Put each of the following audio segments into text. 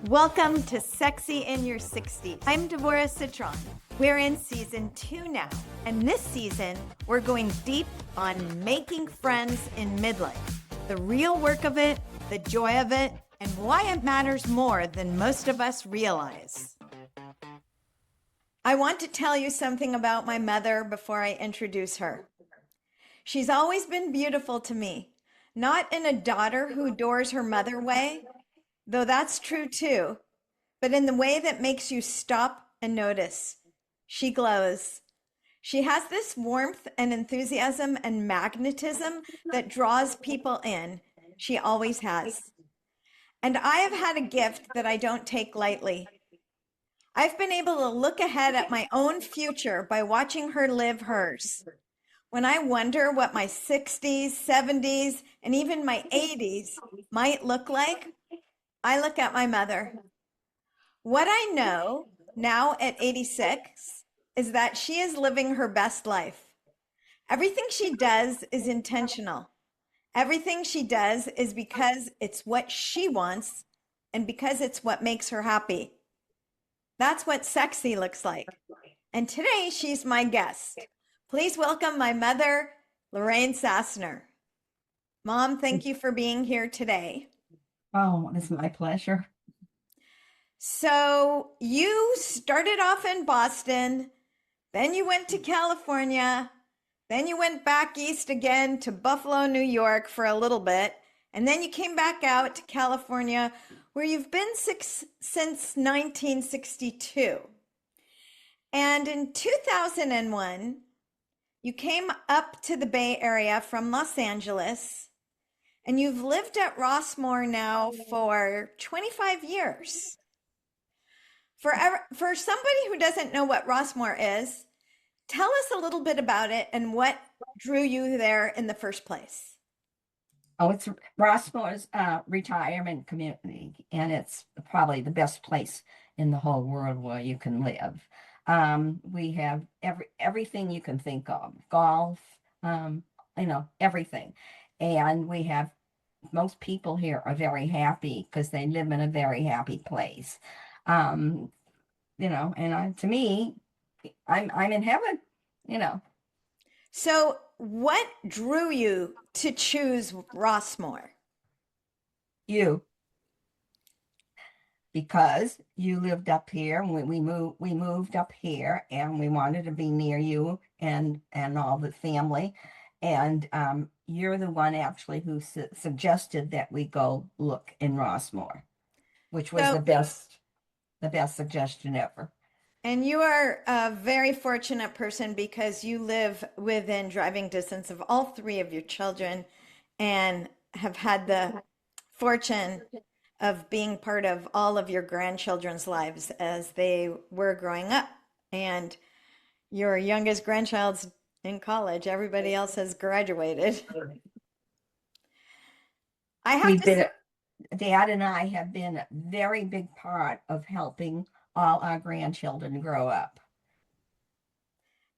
Welcome to Sexy in Your 60s. I'm Dvora Citron. We're in season 2 now, and this season we're going deep on making friends in midlife, the real work of it, the joy of it, and why it matters more than most of us realize. I want to tell you something about my mother before I introduce her. She's always been beautiful to me, not in a daughter who adores her mother way, though that's true too, but in the way that makes you stop and notice. She glows. She has this warmth and enthusiasm and magnetism that draws people in. She always has. And I have had a gift that I don't take lightly. I've been able to look ahead at my own future by watching her live hers. When I wonder what my 60s, 70s, and even my 80s might look like, I look at my mother. What I know now at 86 is that she is living her best life. Everything she does is intentional. Everything she does is because it's what she wants and because it's what makes her happy. That's what sexy looks like. And today she's my guest. Please welcome my mother, Lorraine Sasner. Mom, thank you for being here today. Oh, it's my pleasure. So you started off in Boston, then you went to California, then you went back east again to Buffalo, New York for a little bit, and then you came back out to California where you've been since 1962. And in 2001, you came up to the Bay Area from Los Angeles, and you've lived at Rossmoor now for 25 years. For somebody who doesn't know what Rossmoor is, tell us a little bit about it and what drew you there in the first place. Oh, it's Rossmoor's retirement community, and it's probably the best place in the whole world where you can live. We have everything you can think of, golf, everything. And we have most people here are very happy because they live in a very happy place. To me, I'm in heaven. So what drew you to choose Rossmoor? Because you lived up here, and we moved up here, and we wanted to be near you and all the family. And you're the one actually who suggested that we go look in Rossmoor, which was the best suggestion ever. And you are a very fortunate person because you live within driving distance of all three of your children and have had the fortune of being part of all of your grandchildren's lives as they were growing up. And your youngest grandchild's in college. Everybody else has graduated. Dad and I have been a very big part of helping all our grandchildren grow up.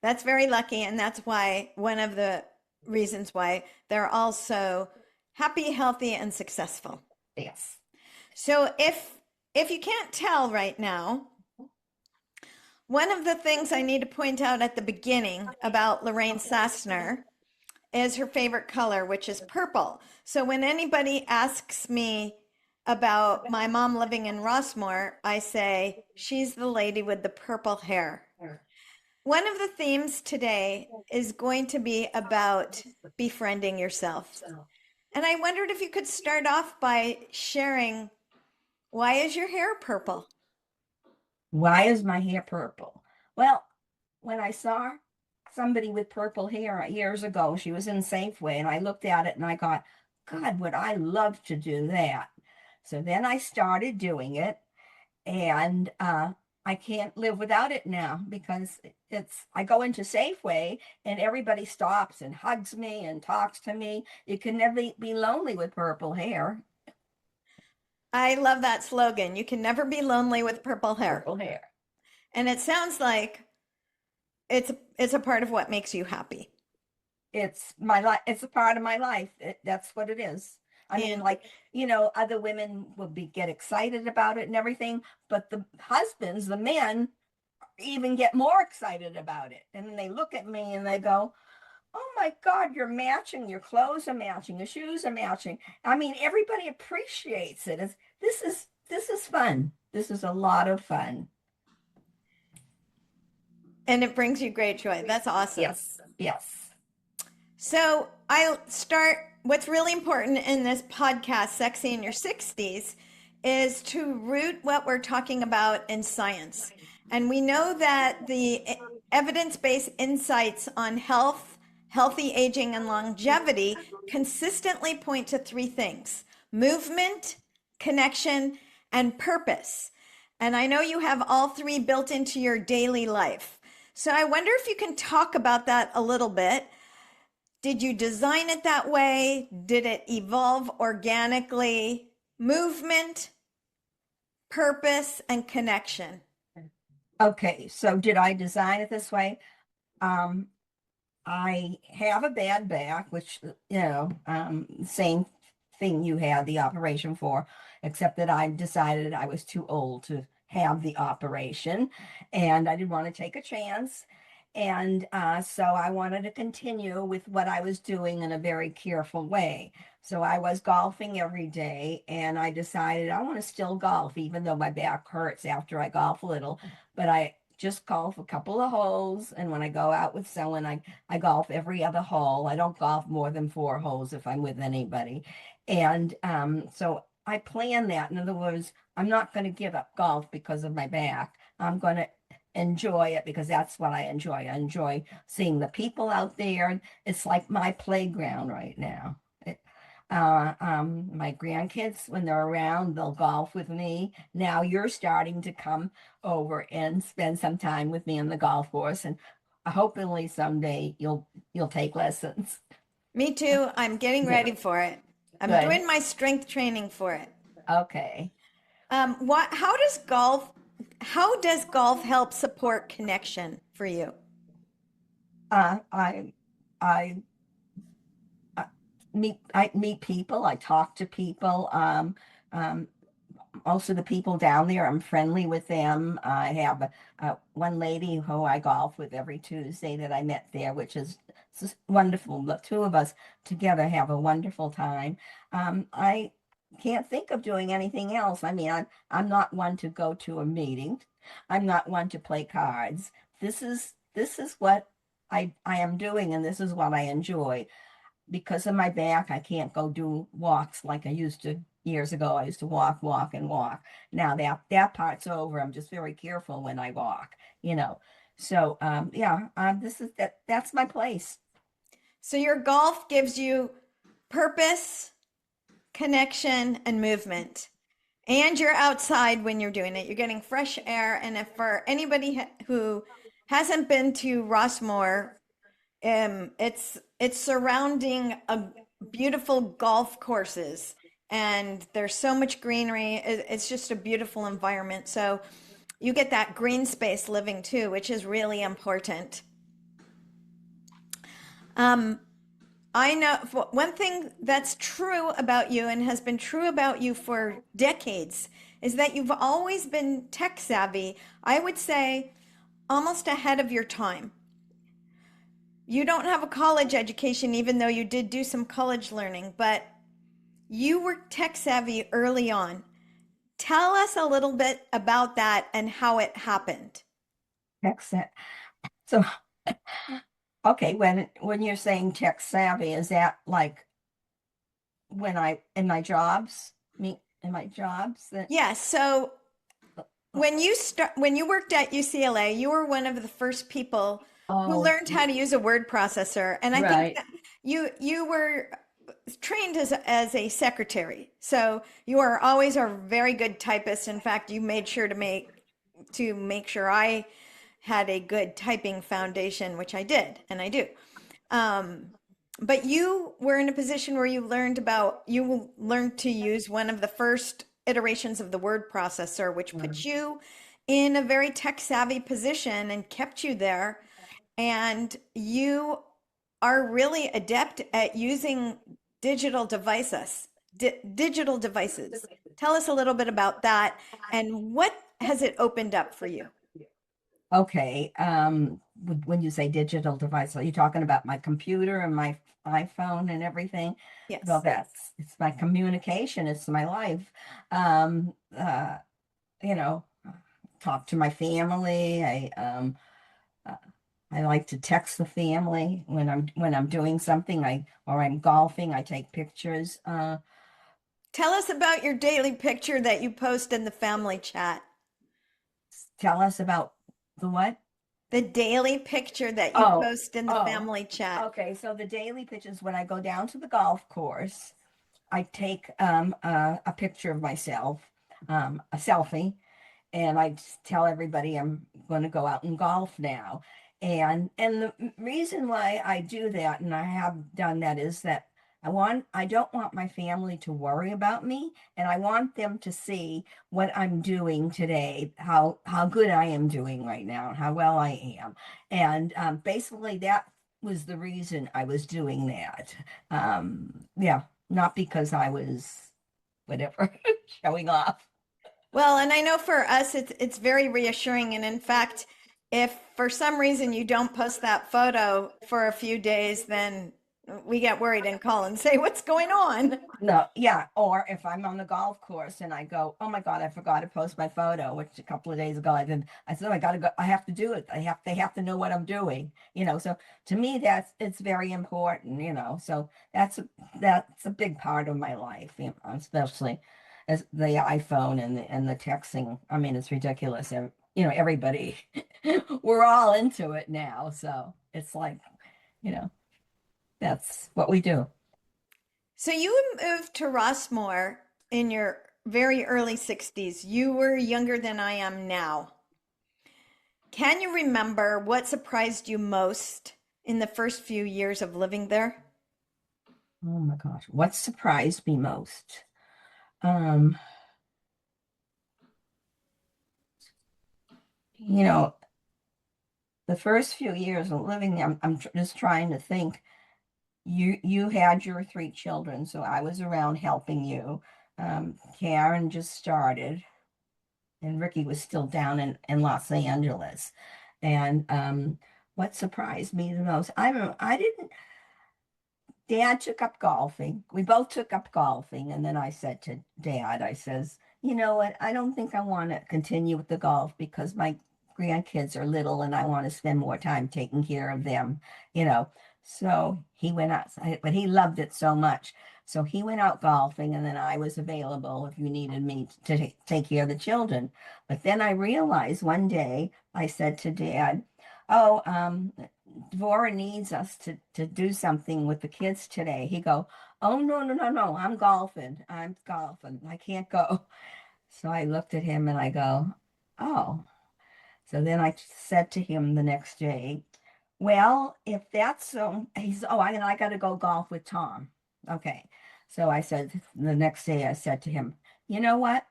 That's very lucky, and that's why one of the reasons why they're all so happy, healthy, and successful. Yes. So if you can't tell right now, one of the things I need to point out at the beginning about Lorraine Sasner is her favorite color, which is purple. So when anybody asks me about my mom living in Rossmoor, I say, she's the lady with the purple hair. One of the themes today is going to be about befriending yourself. And I wondered if you could start off by sharing, why is your hair purple? Why is my hair purple? Well, when I saw somebody with purple hair years ago, she was in Safeway, and I looked at it and I thought, God, would I love to do that? So then I started doing it, and I can't live without it now because I go into Safeway and everybody stops and hugs me and talks to me. You can never be lonely with purple hair. I love that slogan. You can never be lonely with purple hair. Purple hair. And it sounds like it's a part of what makes you happy. It's my life. It's a part of my life. That's what it is. I mean, And like, other women will get excited about it and everything, but the husbands, the men, even get more excited about it. And then they look at me and they go, "Oh my God, you're matching. Your clothes are matching. Your shoes are matching." I mean, everybody appreciates it. This is fun. This is a lot of fun. it brings you great joy. That's awesome. Yes, yes. So I start, what's really important in this podcast, Sexy in Your 60s, is to root what we're talking about in science. And we know that the evidence-based insights on health, healthy aging, and longevity consistently point to three things: movement, connection, and purpose. And I know you have all three built into your daily life. So I wonder if you can talk about that a little bit. Did you design it that way? Did it evolve organically? Movement, purpose, and connection. Okay, so did I design it this way? Um, I have a bad back, which, same thing you had the operation for, except that I decided I was too old to have the operation and I didn't want to take a chance. And so I wanted to continue with what I was doing in a very careful way. So I was golfing every day and I decided I want to still golf, even though my back hurts after I golf a little. But I just golf a couple of holes. And when I go out with someone, I golf every other hole. I don't golf more than 4 holes if I'm with anybody. And so I plan that. In other words, I'm not going to give up golf because of my back. I'm going to enjoy it because that's what I enjoy. I enjoy seeing the people out there. It's like my playground right now. My grandkids, when they're around, they'll golf with me. Now you're starting to come over and spend some time with me on the golf course, and hopefully someday you'll take lessons. Me too. I'm getting Yeah, ready for it. I'm good. doing my strength training for it. Okay. What? How does golf help support connection for you? Uh, I I I meet people. I talk to people. Um, Most of the people down there, I'm friendly with them. I have one lady who I golf with every Tuesday that I met there, which is just wonderful. The two of us together have a wonderful time. I can't think of doing anything else. I mean, I'm not one to go to a meeting. I'm not one to play cards. This is what I am doing, and this is what I enjoy. Because of my back, I can't go do walks like I used to years ago. I used to walk, walk, and walk. Now that part's over. I'm just very careful when I walk. So yeah, that's my place. So your golf gives you purpose, connection, and movement. And you're outside when you're doing it. You're getting fresh air. And if for anybody who hasn't been to Rossmoor, it's surrounding a beautiful golf courses, and there's so much greenery. It's just a beautiful environment. So you get that green space living too, which is really important. Um, I know one thing that's true about you and has been true about you for decades is that you've always been tech savvy. I would say almost ahead of your time. You don't have a college education, even though you did do some college learning, but you were tech savvy early on. Tell us a little bit about that and how it happened. Excellent. So okay, when you're saying tech savvy, is that like when I in my jobs, me in my jobs that Yes, so oh, when you worked at UCLA, you were one of the first people who oh, learned how to use a word processor, and I think right. that you were trained as a secretary, so you are always a very good typist. In fact, you made sure to make sure I had a good typing foundation, which I did, and I do. Um, but you were in a position where you learned to use one of the first iterations of the word processor, which put Mm. you in a very tech savvy position and kept you there. And you are really adept at using digital digital devices. Tell us a little bit about that and what has it opened up for you? Okay. When you say digital device, are you talking about my computer and my iPhone and everything? Well, Yes. it's my communication, it's my life. Um, uh, you know, talk to my family. Uh, I like to text the family when I'm doing something. Or I'm golfing. I take pictures. Tell us about your daily picture that you post in the family chat. Tell us about the what? The daily picture that you Oh, post in the oh, family chat. okay. So the daily pictures when I go down to the golf course, I take a picture of myself, a selfie, and I just tell everybody I'm going to go out and golf now. And the reason why I do that, and I have done that, is that I don't want my family to worry about me, and I want them to see what I'm doing today, how good I am doing right now, how well I am. And basically that was the reason I was doing that. Yeah, not because I was whatever showing off. Well, and I know for us it's very reassuring. And in fact, if for some reason you don't post that photo for a few days, then we get worried and call and say, what's going on? No, yeah. Or if I'm on the golf course and I go, oh my God, I forgot to post my photo, which a couple of days ago I did. I said, oh, I gotta go, I have to do it. They have to know what I'm doing, So to me, it's very important, So that's a big part of my life, especially as the iPhone and the texting. I mean, it's ridiculous. Everybody, we're all into it now. So it's like, you know, that's what we do. So you moved to Rossmoor in your very early 60s. You were younger than I am now. Can you remember what surprised you most in the first few years of living there? Oh my gosh, what surprised me most? Um, you know, the first few years of living there, just trying to think. You had your three children, so I was around helping you. Karen just started, and Ricky was still down in Los Angeles. And what surprised me the most, I didn't. Dad took up golfing. We both took up golfing. And then I said to Dad, I says, you know what? I don't think I want to continue with the golf because my grandkids are little and I want to spend more time taking care of them, you know. So he went out, but he loved it so much. So he went out golfing, and then I was available if you needed me to take care of the children. But then I realized one day, I said to Dad, oh, Dvora needs us to do something with the kids today. He go, oh no, no, no, no, I'm golfing. I'm golfing. I can't go. So I looked at him and I go, oh. So then I said to him the next day, well, if that's so, he's, oh, I got to go golf with Tom. Okay. So I said the next day, I said to him, you know what?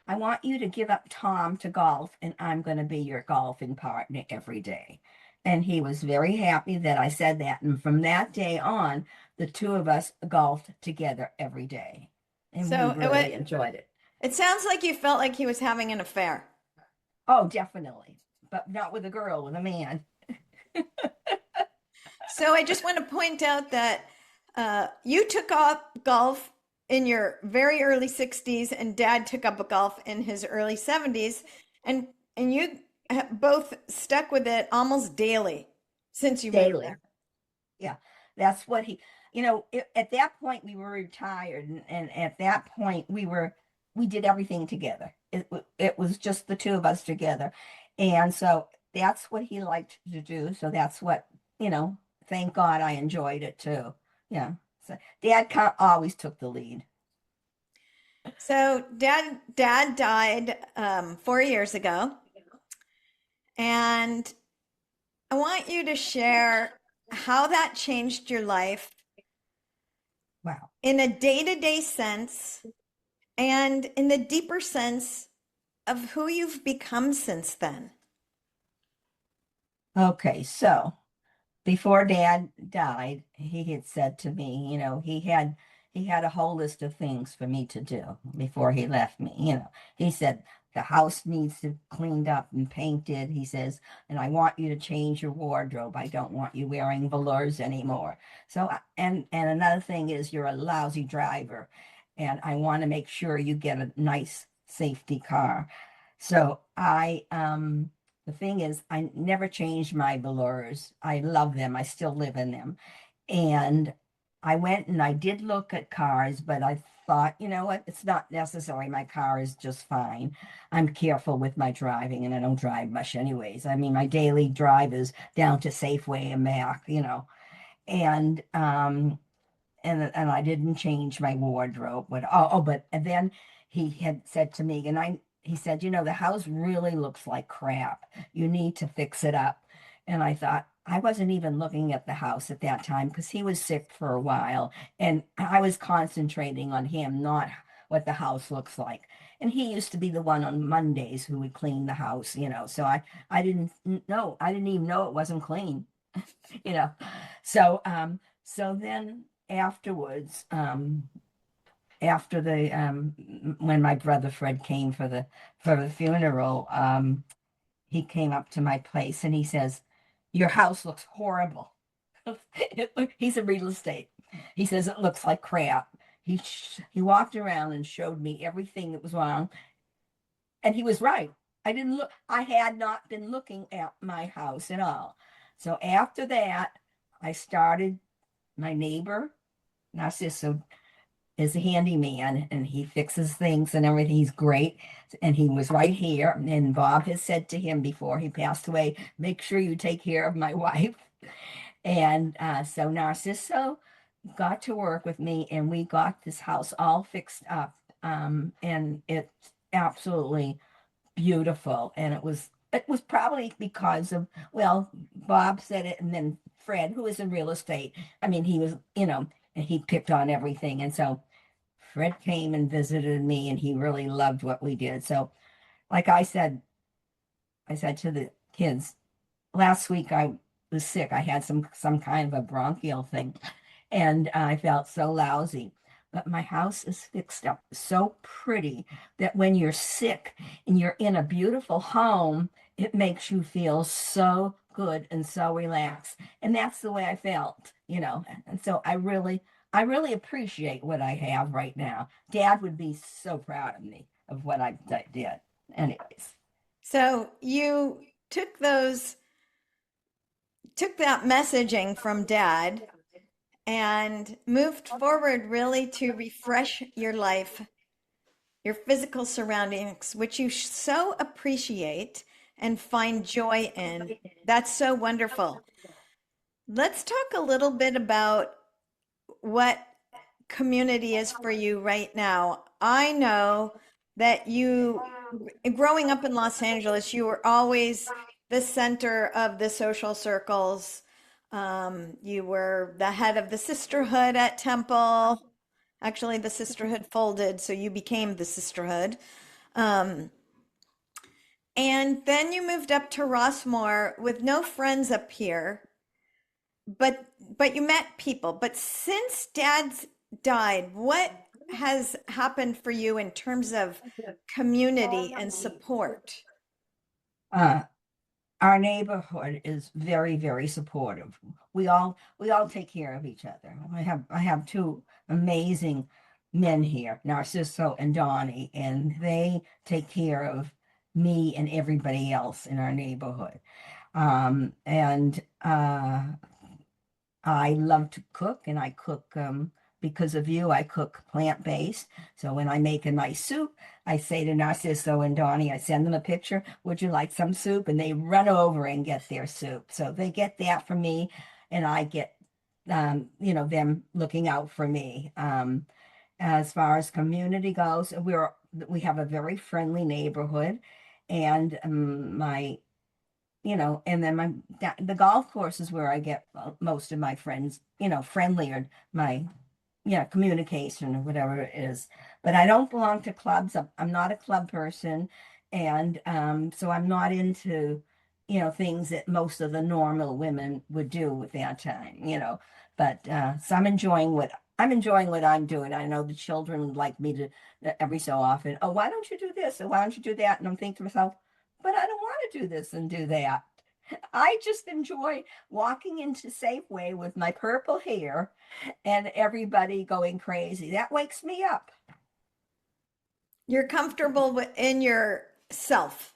I want you to give up Tom to golf, and I'm going to be your golfing partner every day. And he was very happy that I said that. And from that day on, the two of us golfed together every day. And we So really enjoyed it. it sounds like you felt like he was having an affair. Oh, definitely. But not with a girl, with a man. So I just want to point out that you took up golf in your very early 60s and dad took up a golf in his early 70s and you both stuck with it almost daily since you moved Daily. there. Yeah. That's what at that point we were retired, and at that point we did everything together. It was just the two of us together. And so that's what he liked to do. So that's what, thank God I enjoyed it too. Yeah. So Dad always took the lead. So dad died 4 years ago, and I want you to share how that changed your life Wow. in a day-to-day sense and in the deeper sense of who you've become since then. Okay. So before Dad died, he had said to me, he he had a whole list of things for me to do before he left me. He said the house needs to cleaned up and painted. He says, and I want you to change your wardrobe. I don't want you wearing velours anymore. So, and another thing is you're a lousy driver, and I want to make sure you get a nice safety car. So the thing is, I never changed my velours. I love them. I still live in them. And I went and I did look at cars, but I thought, you know what? It's not necessary. My car is just fine. I'm careful with my driving, and I don't drive much anyways. I mean, my daily drive is down to Safeway and back. And and I didn't change my wardrobe. But and then he had said to me, he said, the house really looks like crap. You need to fix it up. And I thought, I wasn't even looking at the house at that time because he was sick for a while, and I was concentrating on him, not what the house looks like. And he used to be the one on Mondays who would clean the house. So I didn't know, I didn't even know it wasn't clean, you know. So then afterwards, after the when my brother Fred came for the funeral, he came up to my place and he says, "Your house looks horrible." He's in real estate. He says it looks like crap. He walked around and showed me everything that was wrong, and he was right. I didn't look. I had not been looking at my house at all. So after that, I started. My neighbor Narciso is a handyman, and he fixes things and everything. He's great. And he was right here. And Bob has said to him before he passed away, make sure you take care of my wife. And so Narciso got to work with me, and we got this house all fixed up. And it's absolutely beautiful. And it was probably because of, well, Bob said it, and then Fred, who is in real estate. I mean, he was, and he picked on everything. And so Fred came and visited me, and he really loved what we did. So, like I said to the kids, last week I was sick. I had some kind of a bronchial thing, and I felt so lousy. But my house is fixed up so pretty that when you're sick and you're in a beautiful home, it makes you feel so good and so relaxed. And that's the way I felt. And so I really appreciate what I have right now. Dad would be so proud of me of what I did. Anyways. So you took that messaging from Dad and moved forward really to refresh your life, your physical surroundings, which you so appreciate and find joy in. That's so wonderful. Let's talk a little bit about what community is for you right now. I know that growing up in Los Angeles, you were always the center of the social circles. You were the head of the sisterhood at Temple. Actually, the sisterhood folded, so you became the sisterhood. Um, and then you moved up to Rossmoor with no friends up here, but you met people. But since Dad's died, what has happened for you in terms of community and support? Uh, our neighborhood is very, very supportive. We all take care of each other. I have two amazing men here, Narciso and Donnie, and they take care of me and everybody else in our neighborhood. And I love to cook, and I cook because of you. I cook plant-based. So when I make a nice soup, I say to Narciso and Donnie, I send them a picture, would you like some soup? And they run over and get their soup. So they get that from me, and I get them looking out for me. As far as community goes, we have a very friendly neighborhood, and and then the golf course is where I get most of my friends, friendlier, my, communication or whatever it is. But I don't belong to clubs. I'm not a club person. And so I'm not into, things that most of the normal women would do with their time. But so I'm enjoying what I'm enjoying what I'm doing. I know the children would like me to every so often, oh, why don't you do this? Or why don't you do that? And I'm thinking to myself, but I don't want to do this and do that. I just enjoy walking into Safeway with my purple hair and everybody going crazy. That wakes me up. You're comfortable in yourself.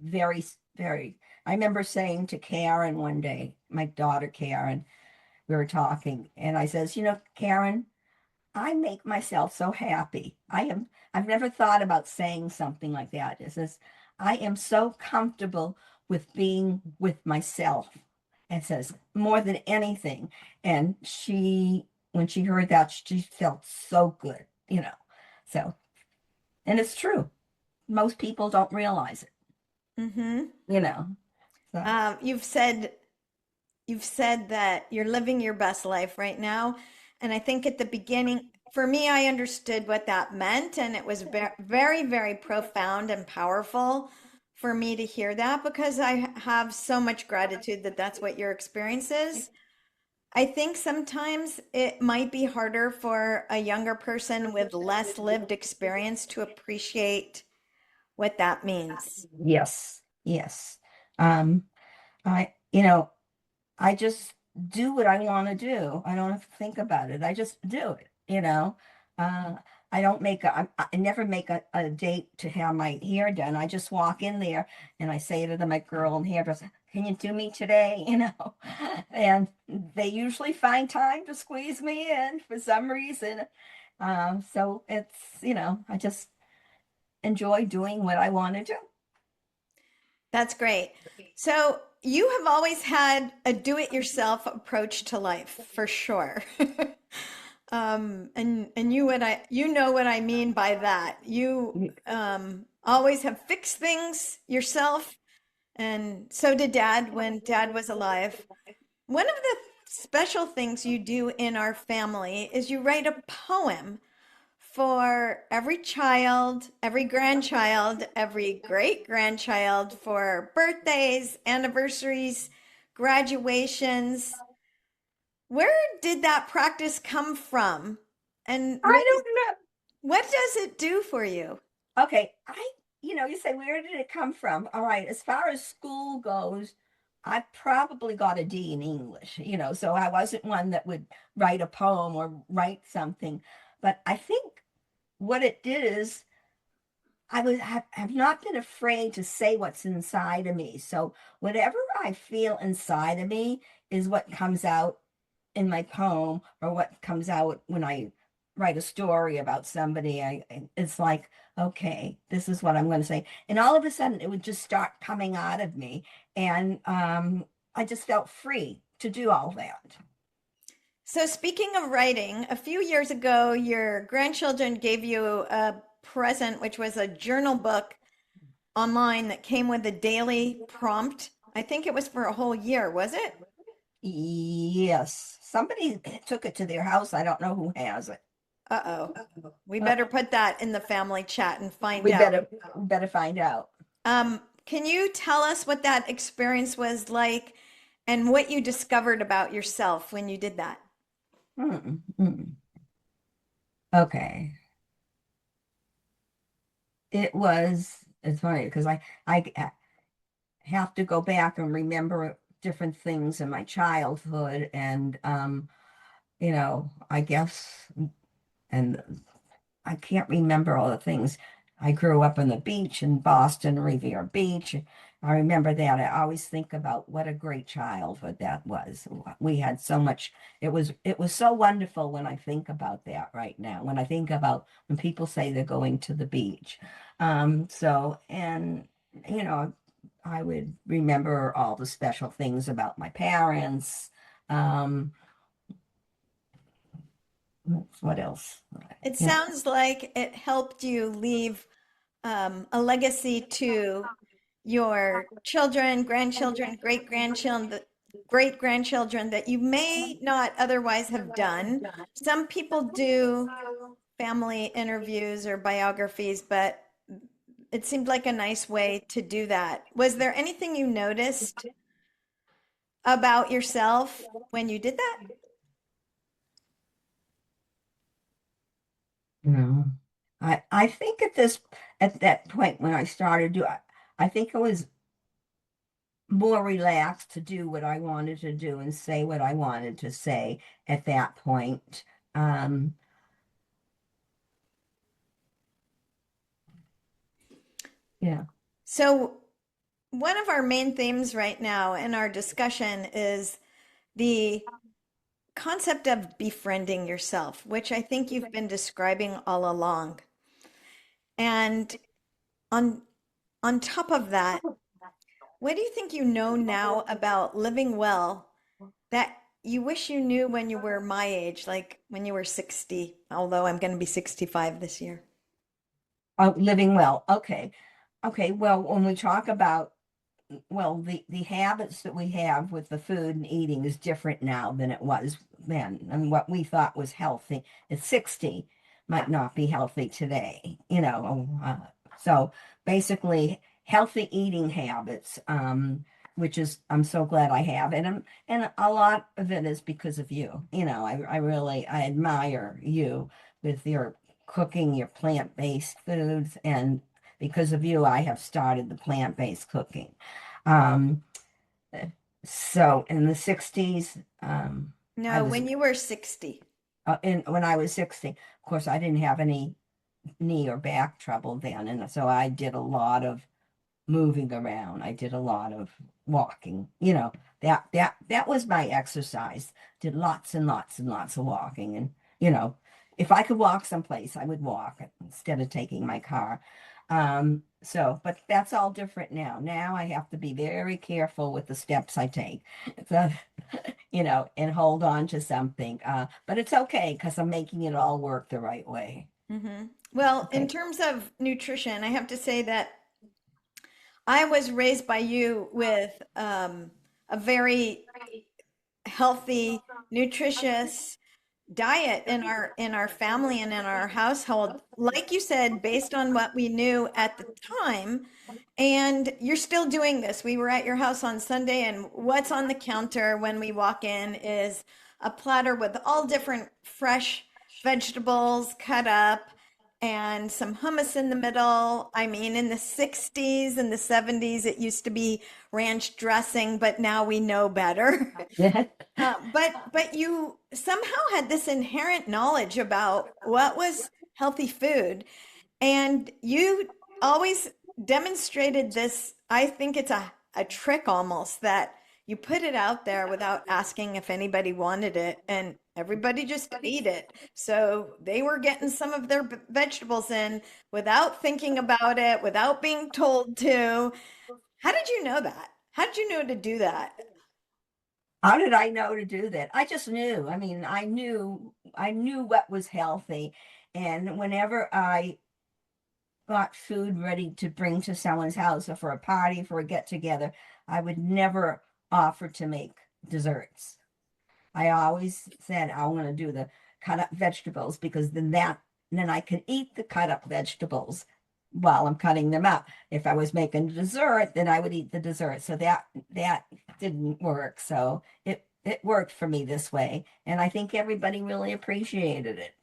Very, very. I remember saying to Karen one day, my daughter Karen, we were talking, and I says, Karen, I make myself so happy. I've never thought about saying something like that. It says, I am so comfortable with being with myself. It says, more than anything. And when she heard that, she felt so good. So, and it's true. Most people don't realize it, Mm-hmm. you know. So, You've said that you're living your best life right now. And I think at the beginning, for me, I understood what that meant. And it was very, very profound and powerful for me to hear that because I have so much gratitude that that's what your experience is. I think sometimes it might be harder for a younger person with less lived experience to appreciate what that means. yes, yes. Um, I, I just do what I want to do. I don't have to think about it. I just do it. Uh, I don't make I never make a date to have my hair done. I just walk in there and I say to my girl and hairdresser, can you do me today? And they usually find time to squeeze me in for some reason. So I just enjoy doing what I want to do. That's great. So you have always had a do-it-yourself approach to life, for sure. And you know what I mean by that. You always have fixed things yourself, and so did Dad when Dad was alive. One of the special things you do in our family is you write a poem for every child, every grandchild, every great grandchild for birthdays, anniversaries, graduations. Where did that practice come from? And I don't know. what does it do for you? Okay, you say, where did it come from? All right, as far as school goes, I probably got a D in English, so I wasn't one that would write a poem or write something. But I think what it did is have not been afraid to say what's inside of me. So whatever I feel inside of me is what comes out in my poem or what comes out when I write a story about somebody. It's like, okay, this is what I'm going to say. And all of a sudden it would just start coming out of me. And I just felt free to do all that. So, speaking of writing, a few years ago, your grandchildren gave you a present, which was a journal book online that came with a daily prompt. I think it was for a whole year, was it? Yes, somebody took it to their house. I don't know who has it. Uh-oh. We Uh, better put that in the family chat and find we out. better find out. Can you tell us what that experience was like and what you discovered about yourself when you did that? Hmm. Okay. It's funny because I have to go back and remember different things in my childhood and I guess and I can't remember all the things. I grew up on the beach in Boston, Revere Beach. I remember that. I always think about what a great childhood that was. We had so much. It was so wonderful when I think about that right now. When I think about when people say they're going to the beach. And you know, I would remember all the special things about my parents. Um, what else? It You know, sounds like it helped you leave a legacy to your children, grandchildren, great grandchildren that you may not otherwise have done. Some people do family interviews or biographies, but it seemed like a nice way to do that. Was there anything you noticed about yourself when you did that? No. I think at that point when I started I think I was more relaxed to do what I wanted to do and say what I wanted to say at that point. Um, yeah. So, one of our main themes right now in our discussion is the concept of befriending yourself, which I think you've been describing all along. And on on top of that, what do you think you know now about living well that you wish you knew when you were my age, like when you were 60, although I'm going to be 65 this year? Oh, living well. Okay. Okay. Well, when we talk about the habits that we have with the food and eating is different now than it was then. I mean, what we thought was healthy at 60 might not be healthy today, you know. So basically, healthy eating habits, which is I'm so glad I have, and a lot of it is because of you. You know, I really I admire you with your cooking, your plant-based foods, and because of you, I have started the plant-based cooking. Um, so in the 60s, I No, was when you were 60. in when I was 60, of course, I didn't have any knee or back trouble then, and so I did a lot of moving around. I did a lot of walking. You know, that was my exercise. Did lots and lots and lots of walking, and you know, if I could walk someplace, I would walk instead of taking my car. So, but that's all different now. Now I have to be very careful with the steps I take. So, you know, and hold on to something. But it's okay because I'm making it all work the right way. Well, in Okay. terms of nutrition, I have to say that I was raised by you with a very healthy, nutritious diet in our family and in our household. Like you said, based on what we knew at the time. And you're still doing this. We were at your house on Sunday, and what's on the counter when we walk in is a platter with all different fresh vegetables cut up and some hummus in the middle. I mean, in the 60s and the 70s, it used to be ranch dressing, but now we know better. But you somehow had this inherent knowledge about what was healthy food, and you always demonstrated this. I think it's a trick almost that you put it out there without asking if anybody wanted it, and everybody just ate it. So they were getting some of their vegetables in without thinking about it, without being told to. How did you know that? How did you know to do that? How did I know to do that? I just knew. I mean, I knew what was healthy. And whenever I got food ready to bring to someone's house or for a party, for a get together, I would never offer to make desserts. I always said I want to do the cut up vegetables because then I can eat the cut up vegetables while I'm cutting them up. If I was making dessert, then I would eat the dessert. So that didn't work. So it worked for me this way, and I think everybody really appreciated it.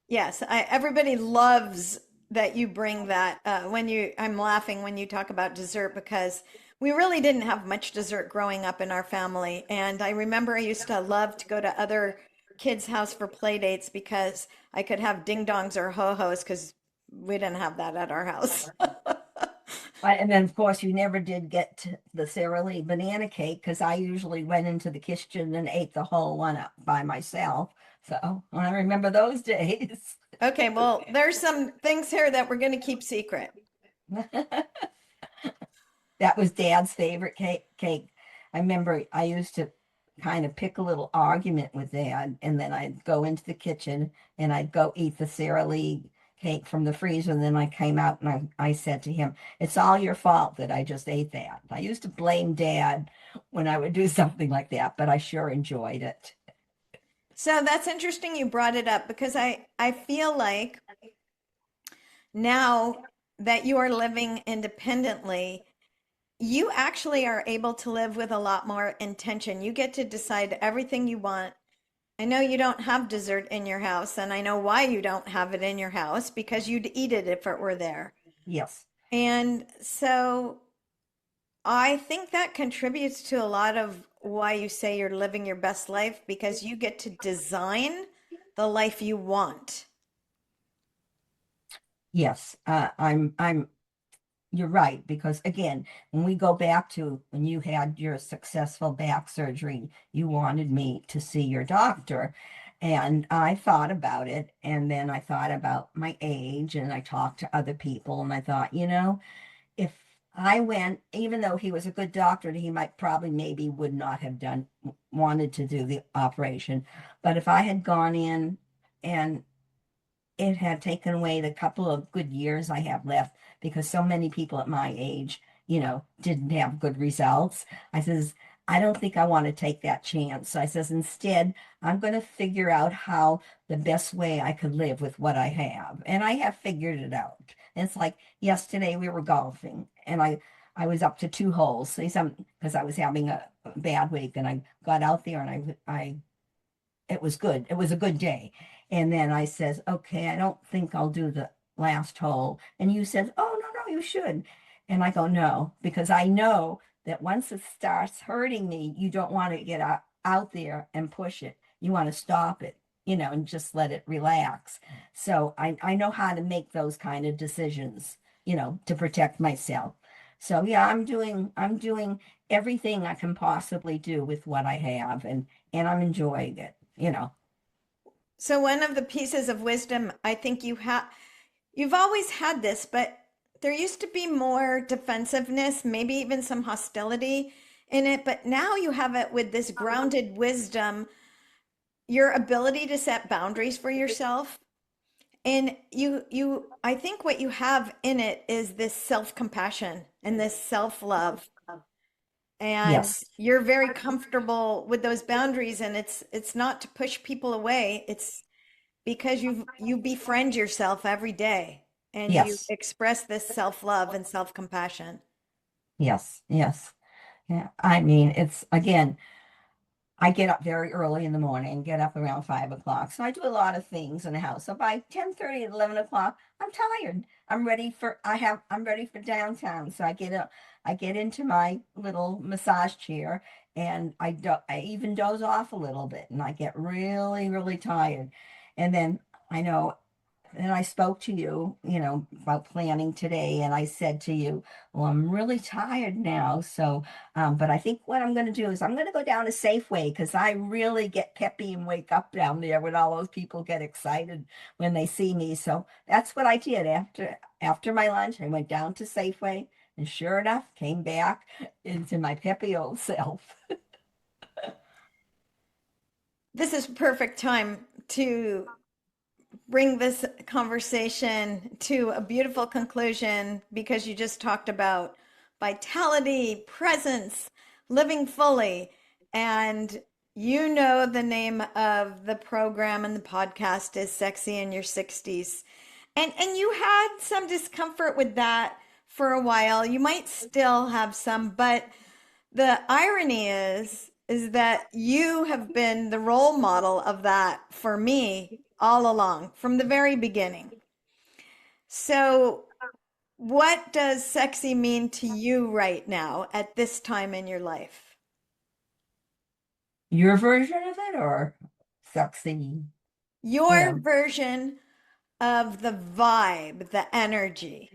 Yes, everybody loves that you bring that when you I'm laughing when you talk about dessert because we really didn't have much dessert growing up in our family. And I remember I used to love to go to other kids' house for play dates because I could have ding dongs or ho-hos because we didn't have that at our house. And then, of course, you never did get to the Sara Lee banana cake because I usually went into the kitchen and ate the whole one up by myself. So I remember those days. Okay, well, there's some things here that we're going to keep secret. That was Dad's favorite cake. I remember I used to kind of pick a little argument with Dad, and then I'd go into the kitchen and I'd go eat the Sara Lee cake from the freezer. And then I came out and I said to him, "It's all your fault that I just ate that." I used to blame Dad when I would do something like that, but I sure enjoyed it. So that's interesting you brought it up because I feel like now that you are living independently, you actually are able to live with a lot more intention. You get to decide everything you want I know you don't have dessert in your house, and I know why you don't have it in your house because you'd eat it if it were there. Yes. And so I think that contributes to a lot of why you say you're living your best life because you get to design the life you want. Yes. You're right, because again, when we go back to when you had your successful back surgery, you wanted me to see your doctor. And I thought about it, and then I thought about my age, and I talked to other people, and I thought, if I went, even though he was a good doctor, he might probably maybe would not have wanted to do the operation. But if I had gone in and it had taken away the couple of good years I have left because so many people at my age, didn't have good results. I says, I don't think I want to take that chance. So I says, instead, I'm going to figure out how the best way I could live with what I have. And I have figured it out. And it's like yesterday we were golfing and I was up to two holes. Say something because I was having a bad week and I got out there and I it was good. It was a good day. And then I says, okay, I don't think I'll do the last hole. And you said, oh, no, no, you should. And I go, no, because I know that once it starts hurting me, you don't want to get out there and push it. You want to stop it, and just let it relax. So I know how to make those kind of decisions, to protect myself. So yeah, I'm doing everything I can possibly do with what I have and I'm enjoying it. So one of the pieces of wisdom I think you've always had this, but there used to be more defensiveness, maybe even some hostility in it, but now you have it with this grounded wisdom, your ability to set boundaries for yourself. And I think what you have in it is this self-compassion and this self-love. And Yes, you're very comfortable with those boundaries, and it's not to push people away. It's because you befriend yourself every day and you yes, express this self-love and self-compassion. yes, yes. Yeah. I mean, it's again, I get up very early in the morning, get up around 5 o'clock. So I do a lot of things in the house. So by 10:30, 11 o'clock, I'm tired. I'm ready for downtown. So I get up, I get into my little massage chair and I even doze off a little bit and I get really, really tired. And then I know and I spoke to you, about planning today, and I said to you, "Well, I'm really tired now, so, but I think what I'm going to do is I'm going to go down to Safeway because I really get peppy and wake up down there when all those people get excited when they see me." So that's what I did after my lunch. I went down to Safeway, and sure enough, came back into my peppy old self. This is perfect time to bring this conversation to a beautiful conclusion because you just talked about vitality, presence, living fully. And you know the name of the program and the podcast is Sexy in Your 60s. And you had some discomfort with that for a while. You might still have some, but the irony is that you have been the role model of that for me all along from the very beginning. So, what does sexy mean to you right now at this time in your life? Your version of it or sexy, you Your know? version of the vibe, the energy.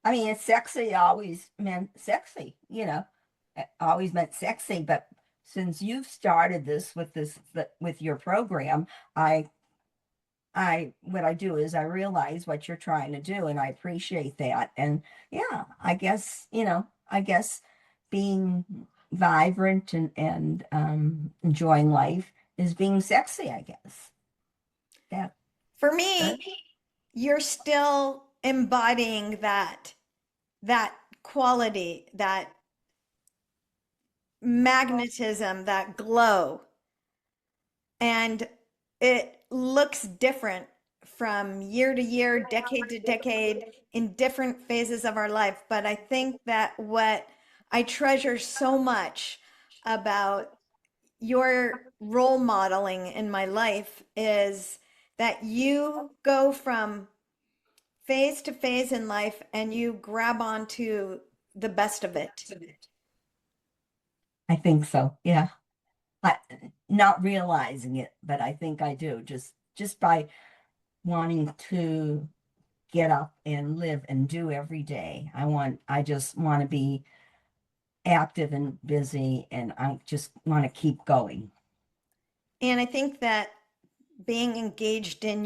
I mean, it's sexy always meant sexy, it always meant sexy. But since you've started with your program, I, what I do is I realize what you're trying to do, and I appreciate that. And yeah, I guess being vibrant and enjoying life is being sexy. I guess that. For uh, me, you're still embodying that quality, that magnetism, that glow. And it looks different from year to year, decade to decade, in different phases of our life. But I think that what I treasure so much about your role modeling in my life is that you go from phase to phase in life and you grab onto the best of it. I think so. Yeah. I, not realizing it, but I think I do. Just by wanting to get up and live and do every day. I just want to be active and busy, and I just want to keep going. And I think that being engaged in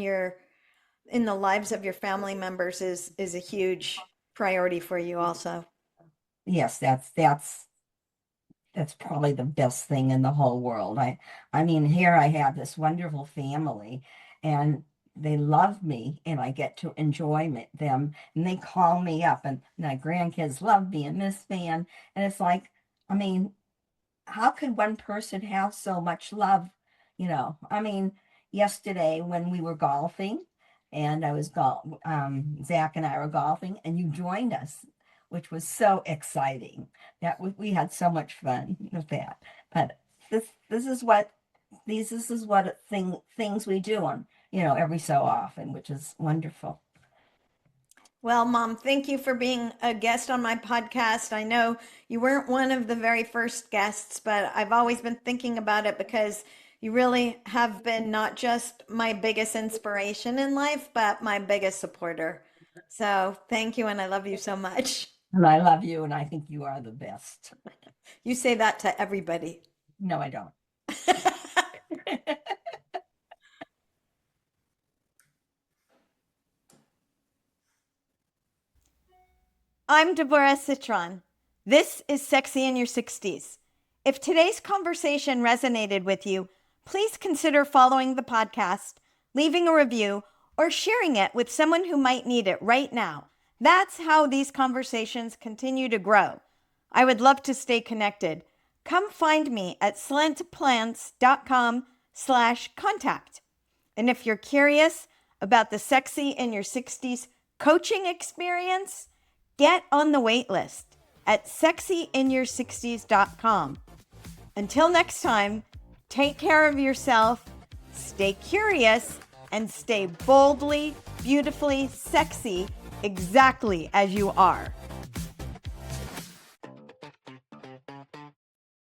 the lives of your family members is a huge priority for you also. Yes, that's probably the best thing in the whole world. I mean, here I have this wonderful family, and they love me, and I get to enjoy them, and they call me up, and my grandkids love me and miss me, and it's like, I mean, how could one person have so much love? I mean, yesterday when we were golfing, and Zach and I were golfing, and you joined us, which was so exciting. We had so much fun with that. But this is what things we do on, every so often, which is wonderful. Well, Mom, thank you for being a guest on my podcast. I know you weren't one of the very first guests, but I've always been thinking about it because you really have been not just my biggest inspiration in life, but my biggest supporter. So thank you, and I love you so much. And I love you, and I think you are the best. You say that to everybody. No, I don't. I'm Dvora Citron. This is Sexy in Your 60s. If today's conversation resonated with you, please consider following the podcast, leaving a review, or sharing it with someone who might need it right now. That's how these conversations continue to grow. I would love to stay connected. Come find me at slentplants.com/contact. And if you're curious about the Sexy in Your 60s coaching experience, get on the wait list at sexyinyour60s.com. Until next time, take care of yourself, stay curious, and stay boldly, beautifully sexy exactly as you are.